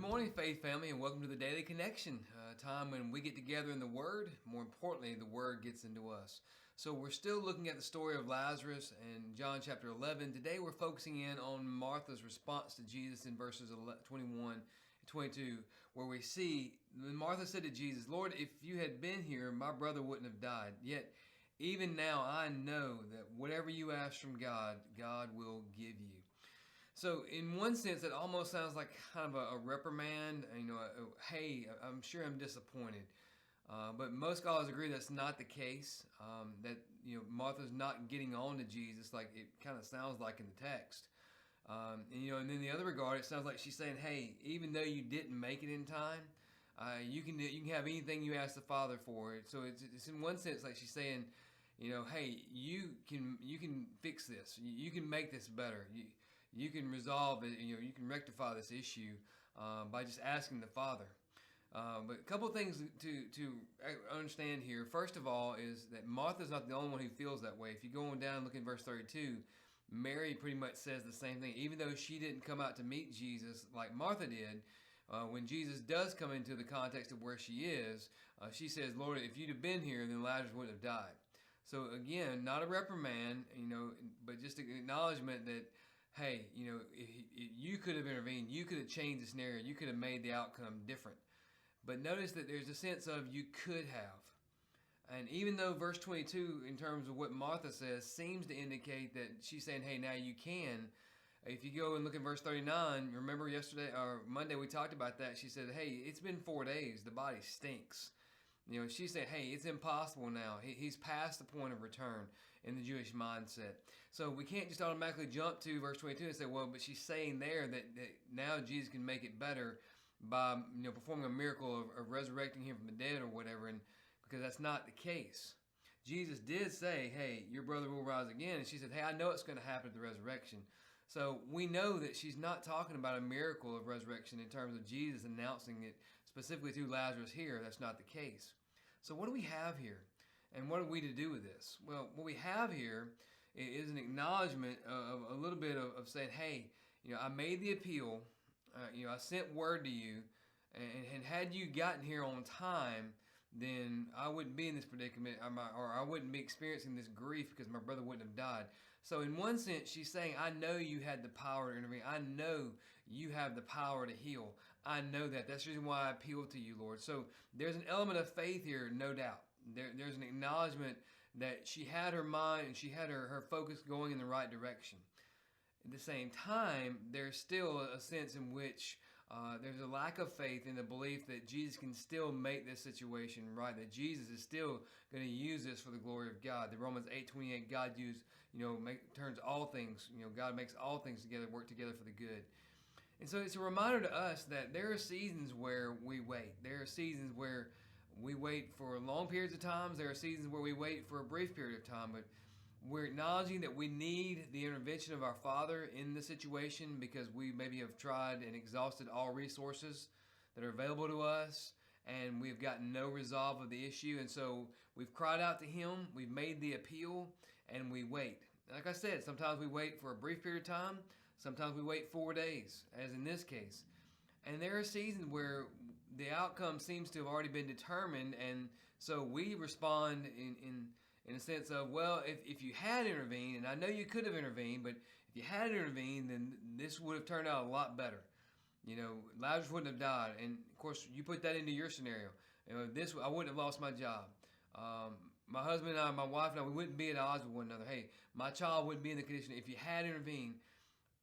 morning, Faith Family, and welcome to the Daily Connection, a time when we get together in the Word. More importantly, the Word gets into us. So we're still looking at the story of Lazarus in John chapter 11. Today we're focusing in on Martha's response to Jesus in verses 21 and 22, where we see Martha said to Jesus, "Lord, if you had been here, my brother wouldn't have died. Yet even now I know that whatever you ask from God, God will give you." So in one sense, it almost sounds like kind of a reprimand. Hey, I'm sure I'm disappointed. But most scholars agree that's not the case. That Martha's not getting on to Jesus like it kind of sounds like in the text. And then the other regard, it sounds like she's saying, "Hey, even though you didn't make it in time, you can have anything you ask the Father for." So it's in one sense like she's saying, "Hey, you can fix this. You can make this better. You can resolve it. You can rectify this issue by just asking the Father." But a couple of things to understand here. First of all, is that Martha's not the only one who feels that way. If you go on down and look in verse 32, Mary pretty much says the same thing. Even though she didn't come out to meet Jesus like Martha did, when Jesus does come into the context of where she is, she says, "Lord, if you'd have been here, then Lazarus wouldn't have died." So again, not a reprimand, but just an acknowledgement that, hey, if you could have intervened, you could have changed the scenario, you could have made the outcome different. But notice that there's a sense of you could have. And even though verse 22, in terms of what Martha says, seems to indicate that she's saying, hey, now you can. If you go and look at verse 39, remember yesterday or Monday we talked about that. She said, hey, it's been 4 days. The body stinks. She said, hey, it's impossible now. He's past the point of return in the Jewish mindset. So we can't just automatically jump to verse 22 and say, well, but she's saying there that now Jesus can make it better by performing a miracle of resurrecting him from the dead or whatever, and because that's not the case. Jesus did say, hey, your brother will rise again. And she said, hey, I know it's going to happen at the resurrection. So we know that she's not talking about a miracle of resurrection in terms of Jesus announcing it specifically through Lazarus here. That's not the case. So what do we have here? And what are we to do with this? Well, what we have here is an acknowledgement of a little bit of saying, hey, I made the appeal. I sent word to you. And had you gotten here on time, then I wouldn't be in this predicament, or I wouldn't be experiencing this grief because my brother wouldn't have died. So in one sense, she's saying, I know you had the power to intervene. I know you have the power to heal. I know that. That's the reason why I appeal to you, Lord. So there's an element of faith here, no doubt. There's an acknowledgement that she had her mind and she had her focus going in the right direction. At the same time, there's still a sense in which there's a lack of faith in the belief that Jesus can still make this situation right, that Jesus is still going to use this for the glory of God. The Romans 8:28, God turns all things, God makes all things together, work together for the good. And so it's a reminder to us that there are seasons where we wait. There are seasons where we wait for long periods of time. There are seasons where we wait for a brief period of time, but we're acknowledging that we need the intervention of our Father in the situation because we maybe have tried and exhausted all resources that are available to us, and we've gotten no resolve of the issue. And so we've cried out to Him, we've made the appeal, and we wait. Like I said, sometimes we wait for a brief period of time, sometimes we wait 4 days, as in this case. And there are seasons where the outcome seems to have already been determined, and so we respond in a sense of, well, if you had intervened, and I know you could have intervened, but if you had intervened, then this would have turned out a lot better. Lazarus wouldn't have died. And of course, you put that into your scenario. I wouldn't have lost my job. My husband and I, my wife and I, we wouldn't be at odds with one another. Hey, my child wouldn't be in the condition if you had intervened.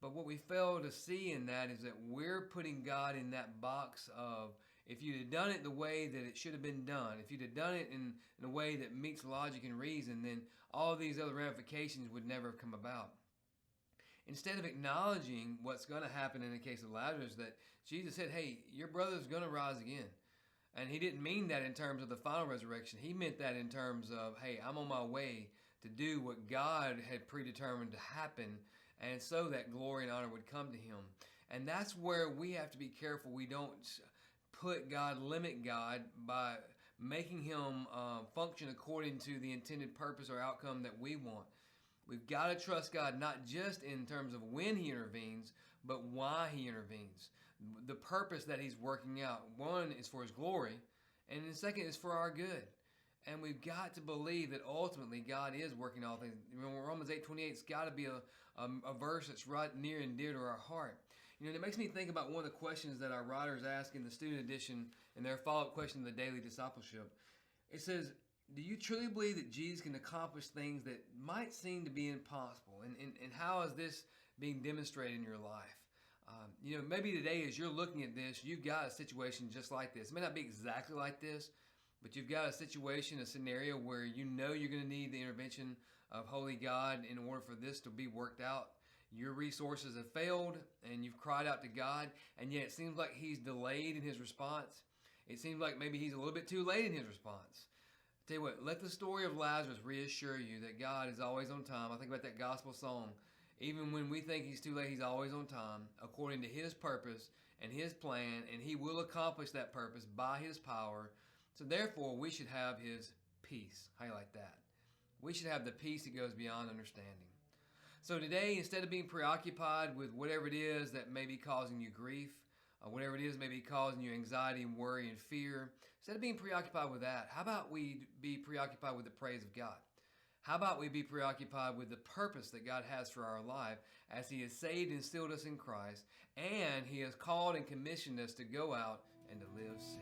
But what we fail to see in that is that we're putting God in that box of, if you'd have done it the way that it should have been done, if you'd have done it in a way that meets logic and reason, then all these other ramifications would never have come about. Instead of acknowledging what's going to happen in the case of Lazarus, that Jesus said, hey, your brother's going to rise again. And he didn't mean that in terms of the final resurrection. He meant that in terms of, hey, I'm on my way to do what God had predetermined to happen, and so that glory and honor would come to him. And that's where we have to be careful. We don't limit God by making him function according to the intended purpose or outcome that we want. We've got to trust God not just in terms of when he intervenes, but why he intervenes. the purpose that he's working out. One is for his glory, and the second is for our good. And we've got to believe that ultimately God is working all things. Romans 8:28, it's got to be a verse that's right near and dear to our heart. And it makes me think about one of the questions that our writers ask in the student edition in their follow-up question of the Daily Discipleship. It says, do you truly believe that Jesus can accomplish things that might seem to be impossible? And how is this being demonstrated in your life? Maybe today as you're looking at this, you've got a situation just like this. It may not be exactly like this, but you've got a situation, a scenario where you know you're going to need the intervention of Holy God in order for this to be worked out. Your resources have failed, and you've cried out to God, and yet it seems like He's delayed in His response. It seems like maybe He's a little bit too late in His response. Tell you what, let the story of Lazarus reassure you that God is always on time. I think about that gospel song. Even when we think He's too late, He's always on time, according to His purpose and His plan, and He will accomplish that purpose by His power. So therefore, we should have His peace. How you like that? We should have the peace that goes beyond understanding. So today, instead of being preoccupied with whatever it is that may be causing you grief, whatever it is may be causing you anxiety and worry and fear, instead of being preoccupied with that, how about we be preoccupied with the praise of God? How about we be preoccupied with the purpose that God has for our life as He has saved and sealed us in Christ, and He has called and commissioned us to go out and to live sin.